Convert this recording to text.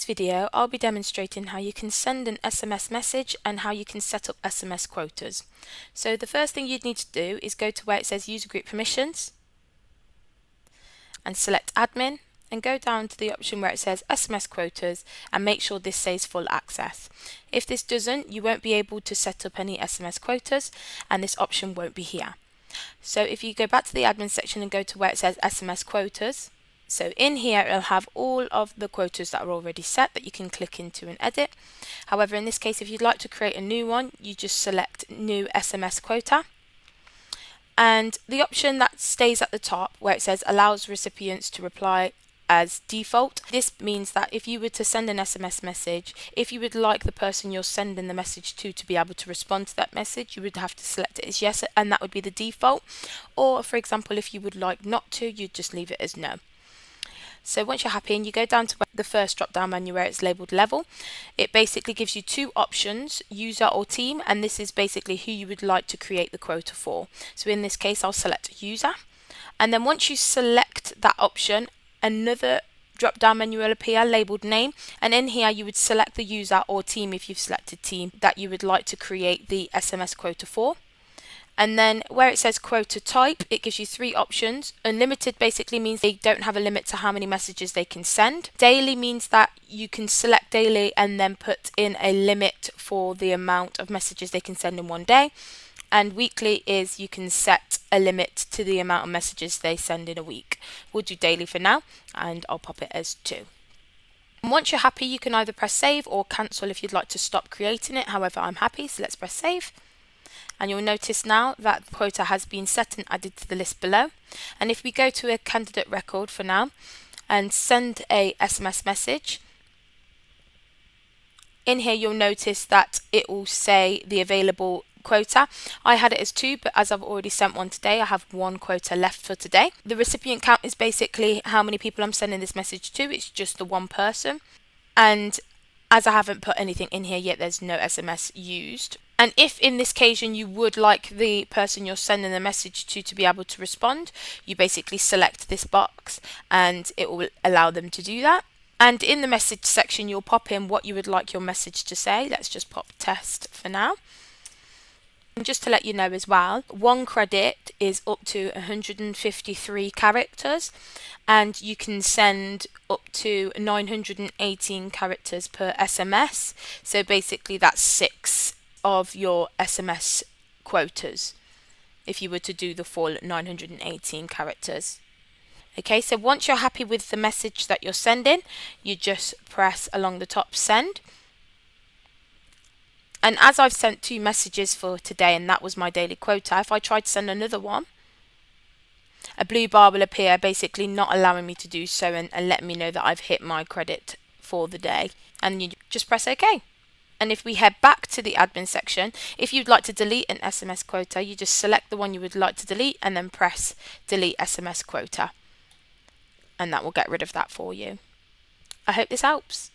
video, I'll be demonstrating how you can send an SMS message and how you can set up SMS quotas. So the first thing you'd need to do is go to where it says User Group Permissions and select Admin, and go down to the option where it says SMS Quotas and make sure this says Full Access. If this doesn't, you won't be able to set up any SMS quotas and this option won't be here. So if you go back to the admin section and go to where it says SMS Quotas, so in here it'll have all of the quotas that are already set that you can click into and edit. However, in this case, if you'd like to create a new one, you just select New SMS Quota. And the option that stays at the top where it says allows recipients to reply as default. This means that if you were to send an SMS message, if you would like the person you're sending the message to be able to respond to that message, you would have to select it as yes, and that would be the default. Or for example, if you would like not to, you'd just leave it as no. So once you're happy and you go down to the first drop down menu where it's labeled level, it basically gives you two options, user or team, and this is basically who you would like to create the quota for. So in this case I'll select user, and then once you select that option, another drop down menu will appear labeled name, and in here you would select the user or team, if you've selected team, that you would like to create the SMS quota for. And then where it says quota type, it gives you three options. Unlimited basically means they don't have a limit to how many messages they can send. Daily means that you can select daily and then put in a limit for the amount of messages they can send in one day. And weekly is you can set a limit to the amount of messages they send in a week. We'll do daily for now, and I'll pop it as 2. And once you're happy, you can either press save or cancel if you'd like to stop creating it. However, I'm happy, so let's press save. And you'll notice now that the quota has been set and added to the list below. And if we go to a candidate record for now and send a SMS message, in here you'll notice that it will say the available quota. I had it as 2, but as I've already sent one today, I have 1 quota left for today. The recipient count is basically how many people I'm sending this message to. It's just the one person. And as I haven't put anything in here yet, there's no SMS used. And if in this occasion you would like the person you're sending the message to be able to respond, you basically select this box and it will allow them to do that. And in the message section, you'll pop in what you would like your message to say. Let's just pop test for now. And just to let you know as well, 1 credit is up to 153 characters, and you can send up to 918 characters per SMS. So basically that's 6 of your SMS quotas if you were to do the full 918 characters. Okay, so once you're happy with the message that you're sending, you just press along the top send. And as I've sent 2 messages for today, and that was my daily quota, if I try to send another one, a blue bar will appear basically not allowing me to do so and letting me know that I've hit my credit for the day. And you just press OK. And if we head back to the admin section, if you'd like to delete an SMS quota, you just select the one you would like to delete and then press delete SMS quota. And that will get rid of that for you. I hope this helps.